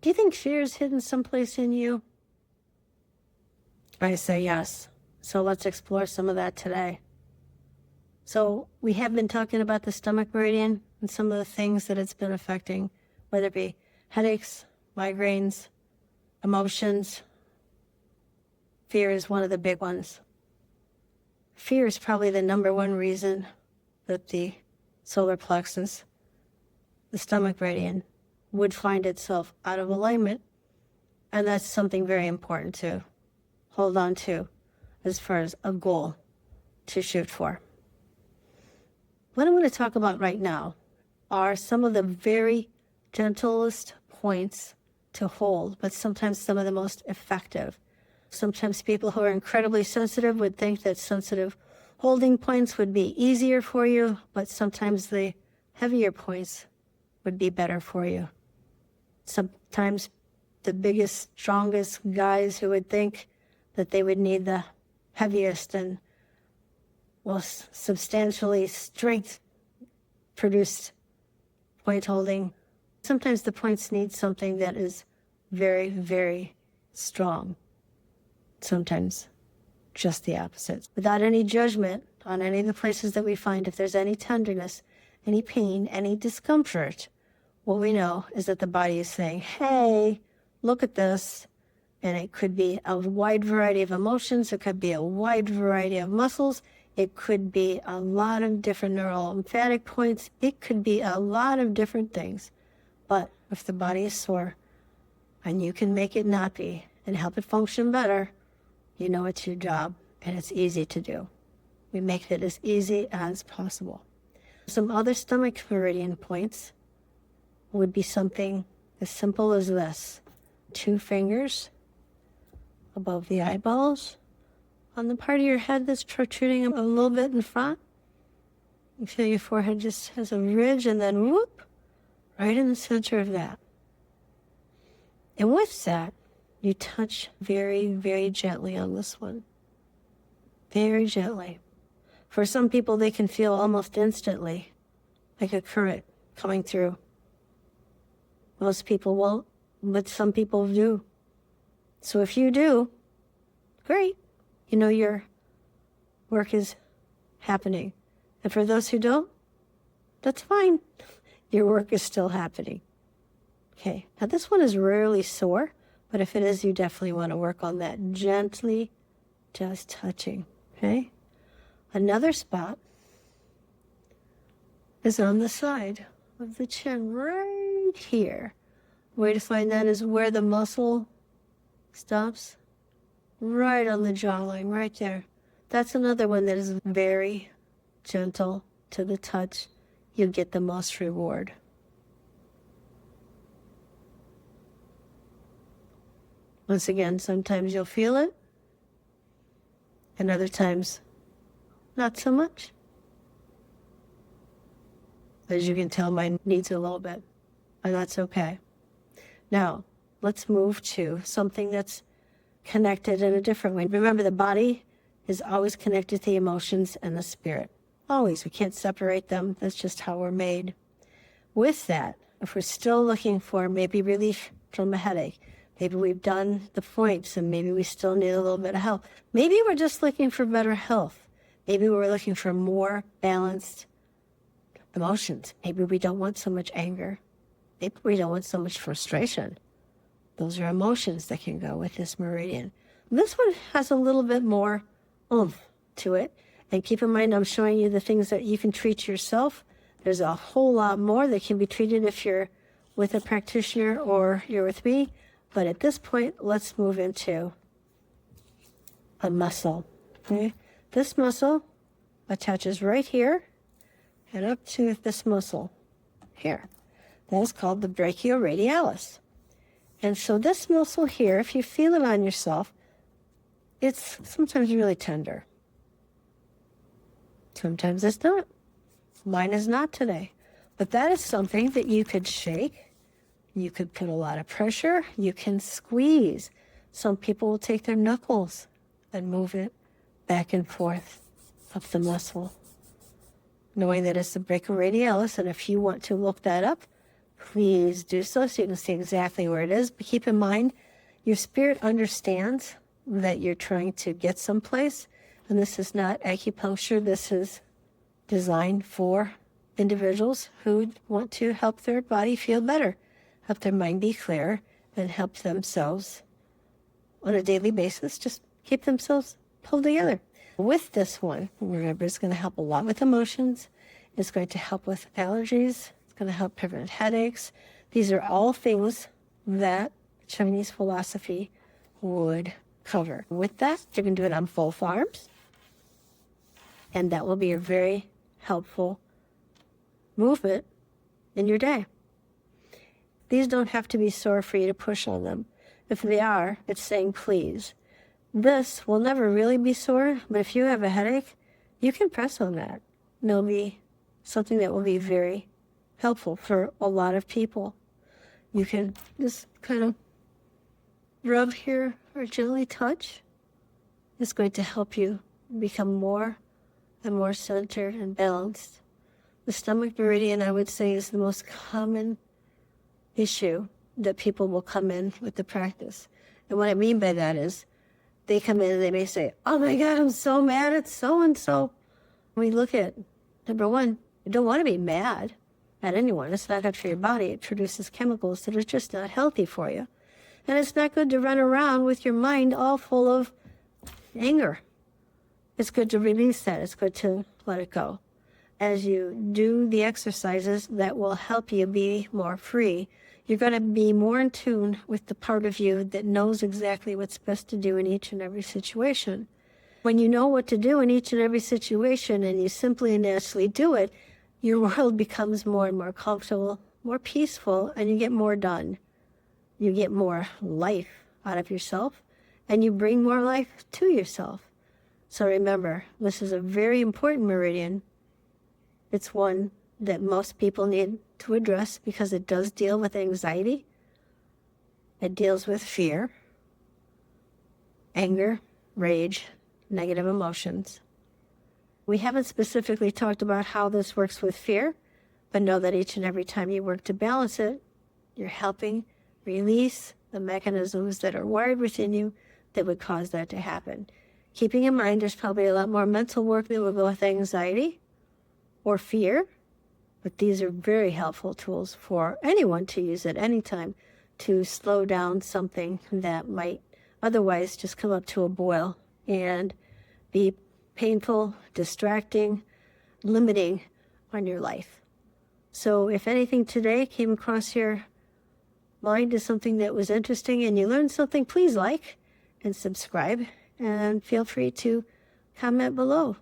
Do you think fear is hidden someplace in you? I say yes. So let's explore some of that today. So we have been talking about the stomach meridian and some of the things that it's been affecting, whether it be headaches, migraines, emotions. Fear is one of the big ones. Fear is probably the number one reason that the solar plexus, the stomach meridian, would find itself out of alignment. And that's something very important to hold on to as far as a goal to shoot for. What I want to talk about right now are some of the very gentlest points to hold, but sometimes some of the most effective. Sometimes people who are incredibly sensitive would think that sensitive holding points would be easier for you, but sometimes the heavier points would be better for you. Sometimes the biggest, strongest guys who would think that they would need the heaviest and most substantially strength-produced point holding. Sometimes the points need something that is very, very strong. Sometimes just the opposite. Without any judgment on any of the places that we find, if there's any tenderness, any pain, any discomfort, what we know is that the body is saying, hey, look at this. And it could be a wide variety of emotions. It could be a wide variety of muscles. It could be a lot of different neural lymphatic points. It could be a lot of different things. But if the body is sore and you can make it not be and help it function better, you know it's your job and it's easy to do. We make it as easy as possible. Some other stomach meridian points would be something as simple as this. 2 fingers above the eyeballs on the part of your head that's protruding a little bit in front. You feel your forehead just has a ridge and then whoop, right in the center of that. And with that, you touch very, very gently on this one. Very gently. For some people, they can feel almost instantly, like a current coming through. Most people won't, but some people do. So if you do, great. You know your work is happening. And for those who don't, that's fine. Your work is still happening. Okay, now this one is rarely sore, but if it is, you definitely want to work on that gently, just touching, okay? Another spot is on the side of the chin, right here. Way to find that is where the muscle stops, right on the jawline, right there. That's another one that is very gentle to the touch. You'll get the most reward. Once again, sometimes you'll feel it, and other times, not so much. As you can tell, mine needs a little bit, and that's okay. Now, let's move to something that's connected in a different way. Remember, the body is always connected to the emotions and the spirit. Always. We can't separate them. That's just how we're made. With that, if we're still looking for maybe relief from a headache, maybe we've done the points and maybe we still need a little bit of help. Maybe we're just looking for better health. Maybe we're looking for more balanced emotions. Maybe we don't want so much anger. Maybe we don't want so much frustration. Those are emotions that can go with this meridian. This one has a little bit more oomph to it. And keep in mind, I'm showing you the things that you can treat yourself. There's a whole lot more that can be treated if you're with a practitioner or you're with me. But at this point, let's move into a muscle. Okay? This muscle attaches right here and up to this muscle here. That is called the brachioradialis. And so this muscle here, if you feel it on yourself, it's sometimes really tender. Sometimes it's not. Mine is not today. But that is something that you could shake. You could put a lot of pressure. You can squeeze. Some people will take their knuckles and move it back and forth up the muscle, knowing that it's the brachioradialis. And if you want to look that up, please do so you can see exactly where it is. But keep in mind, your spirit understands that you're trying to get someplace, and this is not acupuncture. This is designed for individuals who want to help their body feel better, help their mind be clear, and help themselves on a daily basis just keep themselves pulled together. With this one, remember, it's going to help a lot with emotions. It's going to help with allergies. It's going to help prevent headaches. These are all things that Chinese philosophy would cover. With that, you can do it on both arms, and that will be a very helpful movement in your day. These don't have to be sore for you to push on them. If they are, it's saying please. This will never really be sore, but if you have a headache, you can press on that. And it'll be something that will be very helpful for a lot of people. You can just kind of rub here or gently touch. It's going to help you become more and more centered and balanced. The stomach meridian, I would say, is the most common issue that people will come in with the practice. And what I mean by that is they come in and they may say, oh my God, I'm so mad at so-and-so. We look at, number one, you don't want to be mad at anyone. It's not good for your body. It produces chemicals that are just not healthy for you. And it's not good to run around with your mind all full of anger. It's good to release that. It's good to let it go. As you do the exercises that will help you be more free, you're going to be more in tune with the part of you that knows exactly what's best to do in each and every situation. When you know what to do in each and every situation and you simply and naturally do it, your world becomes more and more comfortable, more peaceful, and you get more done. You get more life out of yourself, and you bring more life to yourself. So remember, this is a very important meridian. It's one that most people need to address because it does deal with anxiety. It deals with fear, anger, rage, negative emotions. We haven't specifically talked about how this works with fear, but know that each and every time you work to balance it, you're helping release the mechanisms that are wired within you that would cause that to happen. Keeping in mind, there's probably a lot more mental work that will go with anxiety or fear, but these are very helpful tools for anyone to use at any time to slow down something that might otherwise just come up to a boil and be painful, distracting, limiting on your life. So if anything today came across your mind as something that was interesting and you learned something, please like and subscribe, and feel free to comment below.